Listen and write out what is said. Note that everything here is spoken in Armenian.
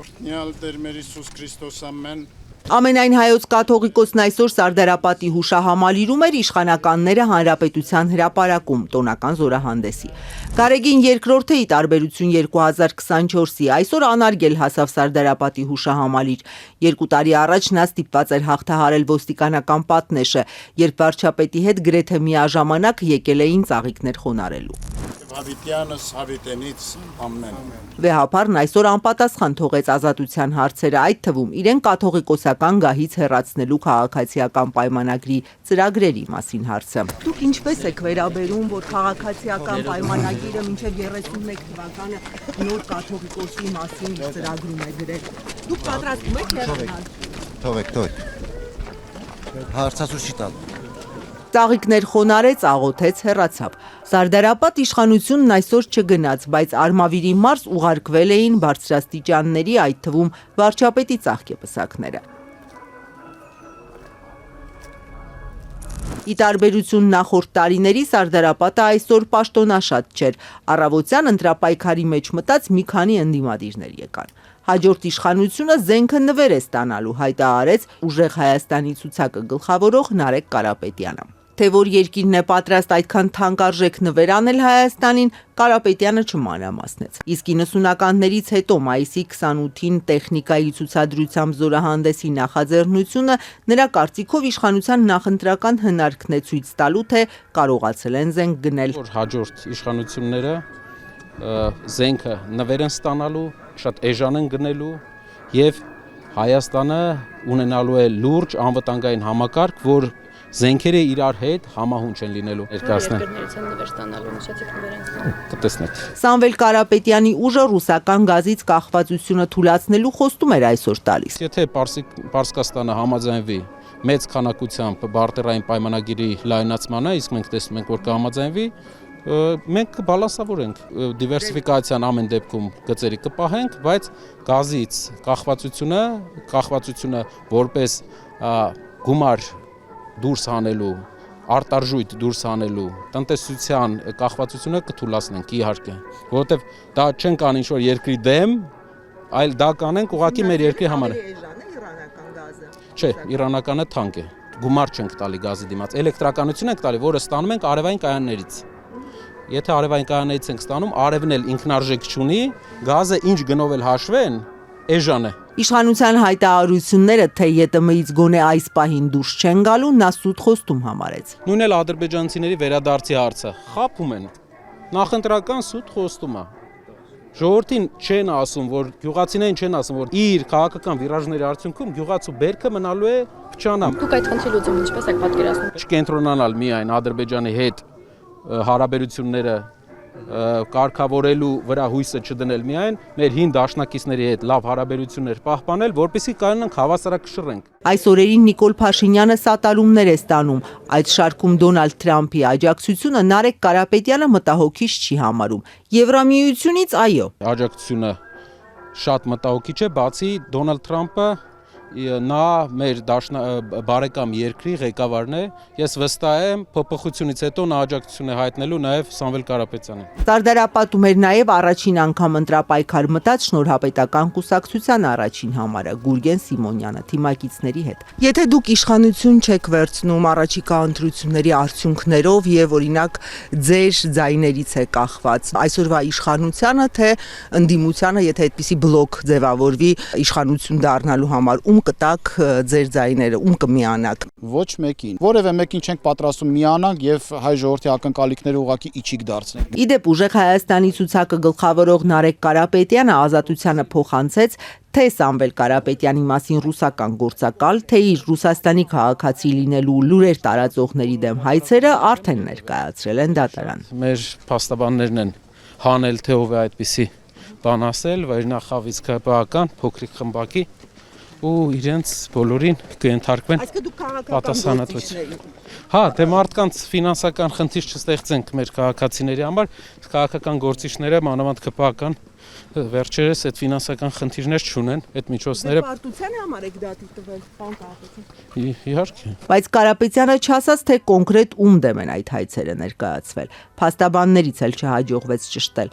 Օրհնյալ Տեր մեր Հիսուս Քրիստոս ամեն։ Ամենայն հայոց կաթողիկոսն այսօր Սարդարապատի հուշահամալիրում էր իշխանականները հանրապետության հրապարակում տոնական զորահանդեսի։ Գարեգին երկրորդը ի տարբերություն 2024-ի այսօր անարգել հասավ Սարդարապատի հուշահամալիր։ 2 տարի առաջ նա ստիպված էր հաղթահարել ոստիկանական պատնեշը, երբ վարչապետի հետ գրեթե միաժամանակ եկել էին ծաղիկներ խոնարհելու։ Հավիտյանս հավիտենից ամեն։ Վեհապարն այսօր անպատասխան թողեց ազատության հարցերը, այդ թվում իրեն կաթողիկոսական գահից հեռացնելու քաղաքացիական պայմանագրի ծրագրերի մասին հարցը։ Դուք ինչպես եք վերաբերում, որ քաղաքացիական պայմանագիրը մինչև 31 թվականը նոր կաթողիկոսի մասին ծրագրում է գրել։ Դուք պատրաստվում եք հեռանալ։ Թողեք։ Հարցասուր չի տալ։ Ծաղիկներ խոնարեց, աղոթեց, հեռացավ։ Սարդարապատ իշխանությունն այսօր չգնաց, բայց Արմավիրի մարզ ուղարկվել էին բարձրաստիճանների, այդ թվում վարչապետի ծաղկեպսակները։ Ի տարբերություն նախորդ տարիների Սարդարապատը այսօր պաշտոնաշատ չէր։ Առավոտյան ընտրապայքարի մեջ մտած մի քանի ընդդիմադիրներ եկան։ Հաջորդ իշխանությունը զենքը նվեր է ստանալու, հայտարարեց Ուժեղ Հայաստանի ցուցակը գլխավորող Նարեկ Կարապետյանը։ Թե որ երկիրն է պատրաստ այդքան թանկարժեք նվեր անել Հայաստանին, Կարապետյանը չմանրամասնեց։ Իսկ 90-ականներից հետո մայիսի 28-ին տեխնիկայի ցուցադրությամբ զորահանդեսի նախաձեռնությունը նրա կարծիքով իշխանության նախընտրական հնարքն է ցույց տալու, թե կարողացել են զենք գնել։ Հաջորդ իշխանությունները զենքը նվեր են ստանալու, շատ էժան են գնելու եւ Հայաստանը ունենալու է լուրջ անվտանգային համակարգ, որ զենքերը իրար հետ համահունչ են լինելու ներկայացնել։ Կտեսնեք։ Սամվել Կարապետյանի ուժը ռուսական գազից կախվածությունը թուլացնելու խոստում էր այսօր տալիս։ Եթե Պարսկաստանը համաձայնվի մեծ քանակությամբ բարտերային պայմանագիրի լայնացմանը, իսկ մենք տեսնում ենք, որ կհամաձայնվի, մենք կբալանսավորենք դիվերսիֆիկացիան ամեն դեպքում գծերի կպահենք, բայց գազից կախվածությունը որպես գումար դուրս հանելու, արտարժույթ դուրս հանելու, տնտեսության կախվածությունը կթուլացնենք իհարկե, որովհետև դա չենք անի ինչ-որ երկրի դեմ, այլ դա կանենք ուղղակի մեր երկրի համար։ Չէ, իրանականը թանկ է, գումար չենք տալի գազի դիմաց, էլեկտրականություն ենք տալի, որը ստանում ենք արևային կայաններից։ Եթե արևային կայաններից ենք ստանում, արևն էլ ինքնարժեք չունի, գազը ինչ գնով էլ հաշվեն, էժան է։ Իշխանության հայտարարությունները, թե ԵՏՄ-ից գոնե այս պահին դուրս չեն գալու, նա սուտ խոստում համարեց։ Նույն էլ ադրբեջանցիների վերադարձի հարցը խաբում են։ Նախընտրական սուտ խոստում է։ Ժողովրդին չեն ասում, որ գյուղացիներին չեն ասում, որ իր քաղաքական վիրաժների արդյունքում գյուղացու բերքը մնալու է փչանամ։ Դուք այդ խնդրի լուծումը ինչպես եք պատկերացնում։ Չկենտրոնանալ միայն Ադրբեջանի հետ հարաբերությունները կարգավորելու վրա հույսը չդնել միայն, մեր հին դաշնակիցների հետ լավ հարաբերություններ պահպանել, որպեսզի կարողանանք հավասարակշռենք։ Այս օրերին Նիկոլ Փաշինյանը սատարումներ է ստանում։ Այդ շարքում Դոնալդ Թրամփի աջակցությունը Նարեկ Կարապետյանը մտահոգիչ չի համարում։ Եվրամիությունից այո։ Աջակցությունը շատ մտահոգիչ է, բացի Դոնալդ Թրամփը նա մեր բարեկամ երկրի ղեկավարն է, ես վստահ եմ փոփոխությունից հետո նա աջակցություն է հայտնելու նաև Սամվել Կարապետյանին։ Սարդարապատում էր նաև առաջին անգամ ընտրապայքար մտած շնորհապետական կուսակցության առաջին համարը Գուրգեն Սիմոնյանը թիմակիցների հետ։ Եթե դուք իշխանություն չեք վերցնում առաջիկա ընտրությունների արդյունքներով եւ օրինակ ձեր ձայներից է կախված այսօրվա իշխանությանը, թե ընդդիմությանը, եթե այդպիսի բլոկ ձևավորվի իշխանություն դառնալու համար, կտակ ձեր ձայները, կմիանաք։ Ոչ մեկին։ Որևէ մեկին չենք պատրաստում միանանք եւ հայ ժողովրդի ակնկալիքները ուղղակի իջիկ դարձնենք։ Իդեպ Ուժեղ Հայաստանի ցուցակը գլխավորող Նարեկ Կարապետյանը ազատությանը փոխանցեց թե Սամվել Կարապետյանի մասին ռուսական գործակալ, թե իր Ռուսաստանի քաղաքացի լինելու լուրեր տարածողների դեմ հայցերը արդեն ներկայացրել են դատարան։ Մեր փաստաբաններն են հանել թե ով է այդպիսի բան ասել, վայրնախավից ԿՊԱ-ական փոքրիկ խմբակի ու իրենց բոլորին կընթարկվեն պատասխանատվություն։ Հա, դե մարդկանց ֆինանսական խնդիր չստեղծենք մեր քաղաքացիների համար, քաղաքական գործիչները մանավանդ ԿՊԱ-ական վերջերս այդ ֆինանսական խնդիրներ չունեն, այդ միջոցները Պարտության համար եք դատի տվել, պարոն Կարապետյան։ Իհարկե։ Բայց Կարապետյանը չասաց, թե կոնկրետ ում դեմ են այդ հայցերը ներկայացվել։ Փաստաբաններից էլ չհաջողվեց ճշտել։